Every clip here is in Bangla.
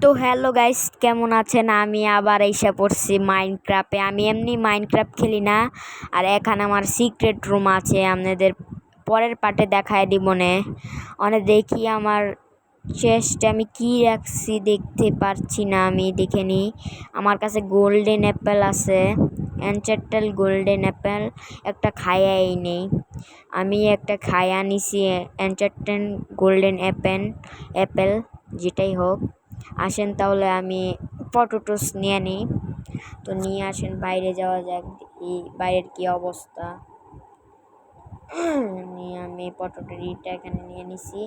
তো হ্যালো গাইস, কেমন আছেন? আমি আবার এসে পড়ছি মাইনক্রাফটে। আমি এমনি মাইনক্রাফট খেলি না, আর এখানে আমার সিক্রেট রুম আছে, আপনাদের পরের পার্টে দেখায় দিব নে। অনেক দেখি আমার চেস্টে আমি কি রাখছি দেখতে পারছি না, আমি দেখে নিই। আমার কাছে গোল্ডেন অ্যাপেল আছে, এনচেন্টাল গোল্ডেন অ্যাপেল একটা খায়াই নেই। আমি একটা খায়া নিছি এনচেন্টাল গোল্ডেন অ্যাপেল যেটাই হোক। আসেন তাহলে আমি পটেটোস নিয়ে নিই। তো নিয়ে আসেন, বাইরে যাওয়া যাক, দেখি বাইরের কি অবস্থা। নিয়ে আমি পটেটোটা এখানে নিয়ে নিছি।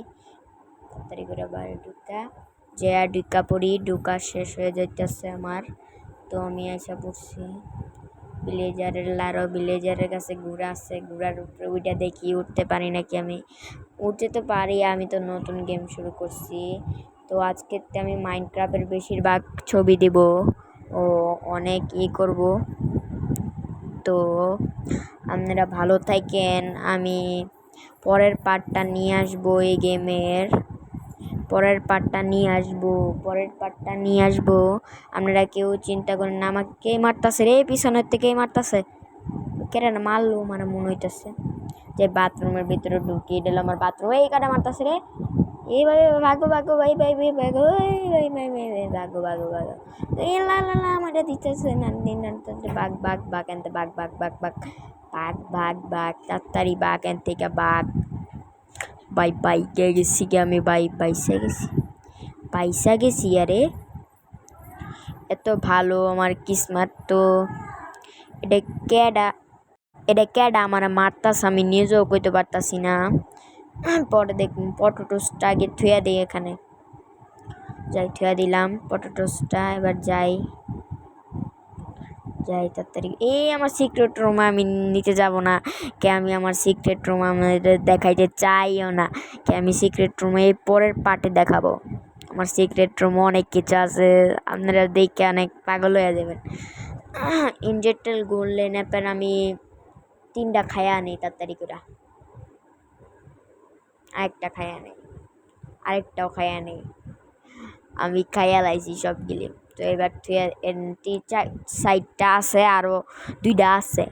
তাড়াতাড়ি করে বাইরে ঢুকা পড়ি। ঢুকা শেষ হয়ে যাইতেছে আমার। তো আমি এসে পড়ছি ভিলেজারের কাছে ঘোড়া আছে, ঘোড়ার উপরে ওইটা দেখি উঠতে পারি নাকি। আমি উঠতে তো পারি, আমি তো নতুন গেম শুরু করছি। তো আজকে আমি মাইনক্রাফটের বেশিরভাগ ছবি দিব ও অনেক করব। তো আপনারা ভালো থাকেন। আমি পরের পার্টটা নিয়ে আসবো, এই গেমের পরের পার্টটা নিয়ে আসবো। আপনারা কেউ চিন্তা করেন না। আমাকে কে মারতাছে রে? পিছনের থেকে মারতাছে। কেন না মারলো মানে মনে হইতেছে যে বাথরুমের ভিতরে ঢুকিয়ে দিল আমার বাথরুম। এই কাটা মারতাছে রে। এইভাবে ভাগো ভাগো ভাই ভাই ভাই ভাগো ভাই ভাই ভাই ভাগো ভাগো ভাগো। এই লা লা লা আমারে দিতেছে বাঘ বাঘ বাঘ এনতে বাঘ বাঘ বাঘ বাঘ বাঘ বাঘ বাঘ তাড়াতাড়ি বাঘ এন থেকে বাঘ। বাই বাই গেছি গে আমি, বাই পাইসা গেছি আরে। এত ভালো আমার কিসমত। তো এটা ক্যাডা আমার মারতাস, আমি নিজেও কইতে পারতাছি না। পরে দেখুন পটেটোসটা আগে থুয়া দিই, এখানে থুয়া দিলাম পটেটোসটা। এবার যাই তাড়াতাড়ি। আমার সিক্রেট রুম আমি নিতে যাব না কে, আমি আমার সিক্রেট রুম আমাদের দেখাইতে চাইও না কে। আমি সিক্রেট রুমে পরের পার্টে দেখাবো। আমার সিক্রেট রুমে অনেক কিছু আছে, আপনারা দেখে অনেক পাগল হয়ে যাবেন। ইনজেক্টেল গোল্ডেন অ্যাপেল আমি 3টা খায়া নেই তাড়াতাড়ি করে। আরেকটাও খায়া নেই। আমি খাইয়া লাইছি সবগুলি। তো এবার সাইডটা আছে, আরও 2টা আছে।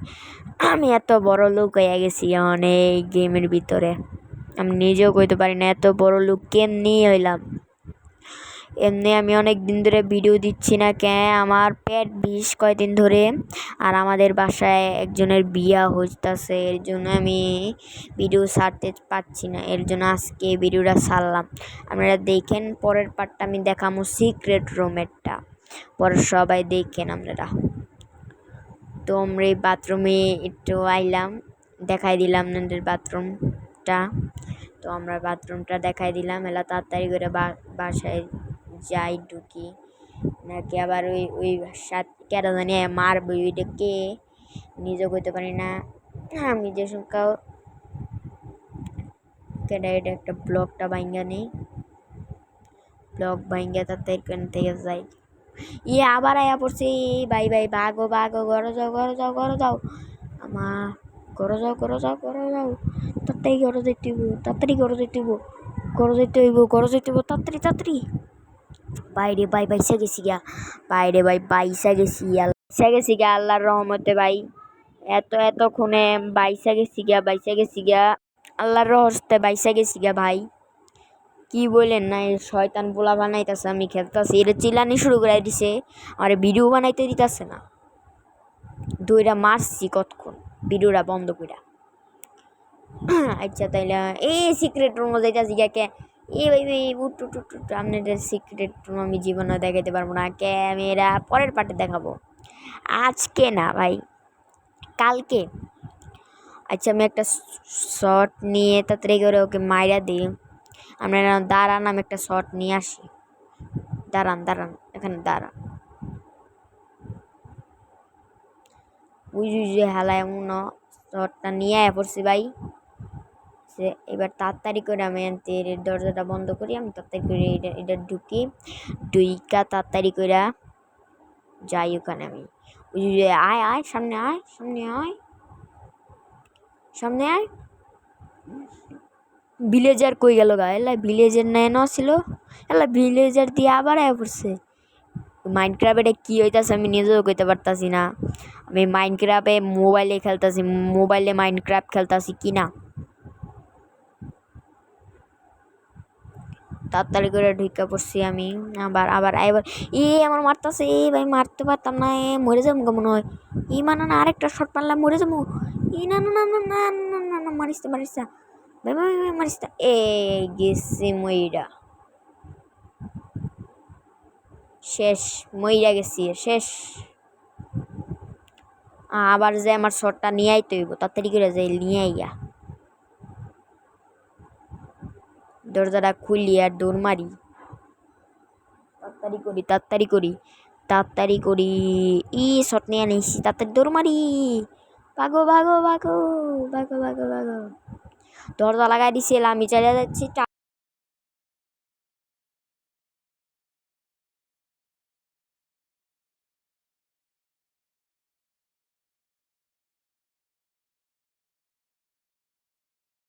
আমি এত বড় লোক হয়ে গেছি অনেক গেমের ভিতরে, আমি নিজেও কইতে পারি না এত বড় লোক কেমনি হইলাম। এমনি আমি অনেক দিন ধরে ভিডিও দিচ্ছি না কে, আমার পেট বিষ কয়দিন ধরে। আর আমাদের বাসায় একজনের বিয়া হইতাছে, এর জন্য আমি ভিডিও ছাড়তে পারছি না। এর জন্য আজকে ভিডিওটা ছাড়লাম। আপনারা দেখেন পরের পার্টটা আমি দেখাবো সিক্রেট রুমেরটা, পরে সবাই দেখেন আপনারা। তো আমরা এই বাথরুমে একটু আইলাম, দেখাই দিলাম আপনাদের বাথরুমটা। তো আমরা বাথরুমটা দেখাই দিলাম। এলা তাড়াতাড়ি করে বাসায় যাই, ঢুকি নাকি আবার ওই সাথে কেন জানি মারবো, ওইটাকে নিজে করতে পারি না আমি। যে সংখ্যা কেডা এটা একটা ব্লকটা ভাঙ্গা নেই, ব্লক ভাঙ্গা তাড়াতাড়ি থেকে যাই। আবার আয়া পড়ছি। বাই ভাগো ঘরে যাও আমার। ঘরে যাও তাড়াতাড়ি ঘরে যেতে হইব তাড়াতাড়ি। বাইরে বাইসা গেছি গা, আল্লাহর রহমতে ভাই। এতক্ষণে বাইসা গেছি গা আল্লাহর রহমতে বাইসা গেছি গা ভাই। কি বলেন না, শয়তান পোলা বানাইতেছে, আমি খেলতেছি এটা চিল্লানি শুরু করে দিছে, আর ভিডিও বানাইতে দিতেছে না। দুইটা মারছি কতক্ষণ, ভিডিওটা বন্ধ করে। আচ্ছা তাইলে সিক্রেট রুম যাইতাছি কে। ভাই উঠ, আপনাদের সিক্রেট রুম আমি জীবনে দেখাইতে পারবো না ক্যামেরা, পরের পার্টে দেখাবো, আজকে না ভাই, কালকে। আচ্ছা আমি একটা শট নিয়ে তাড়াতাড়ি করে ওকে মাইরা দিই। আপনারা দাঁড়ান, আমি একটা শট নিয়ে আসি। দাঁড়ান এখানে দাঁড়ান। হেলা এমন শটটা নিয়ে পড়ছি ভাই। এবার তাড়াতাড়ি করে আমি দরজাটা বন্ধ করি, আমি তাড়াতাড়ি করে এটা ঢুইকা তাড়াতাড়ি করে যাই ওখানে। আমি আয় সামনে আয় ভিলেজার কই গেল গা? এলা ভিলেজের নেন ছিল, এলা ভিলেজার দিয়ে আবার আয়া পড়ছে। মাইনক্রাফটে কি হইতাছে আমি নিজেও কইতে পারতাছি না। আমি মাইনক্রাফটে মোবাইলে খেলতাছি, মোবাইলে মাইনক্রাফট খেলতাছি কি না। তাড়াতাড়ি করে ঢুকা পড়ছি আমি। আবার আবার আবার আমার মারতাছে, ভাই মারতে পারতাম না, মরে যাবো মনে হয়। মানে না, আরেকটা শট মারলাম মরে যাবো। না না না না না না না না, মারিস না মারিস না ভাই ভাই ভাই, মারিস না। গেছি মইরা, শেষ, মইরা গেছি শেষ। আবার যে আমার শটটা নিয়ে আইতে হইব, তাড়াতাড়ি করে যাই নিয়ে আইয়া দরজাটা খুলি আর দৌড় মারি। তাড়াতাড়ি করি তাড়াতাড়ি করি তাড়াতাড়ি করি। শট নিয়ে নিয়েছি, তাড়াতাড়ি দৌড় মারি। ভাগো ভাগো ভাগো ভাগো ভাগো ভাগো। দরজা লাগাই দিছি, আমি চলে যাচ্ছি।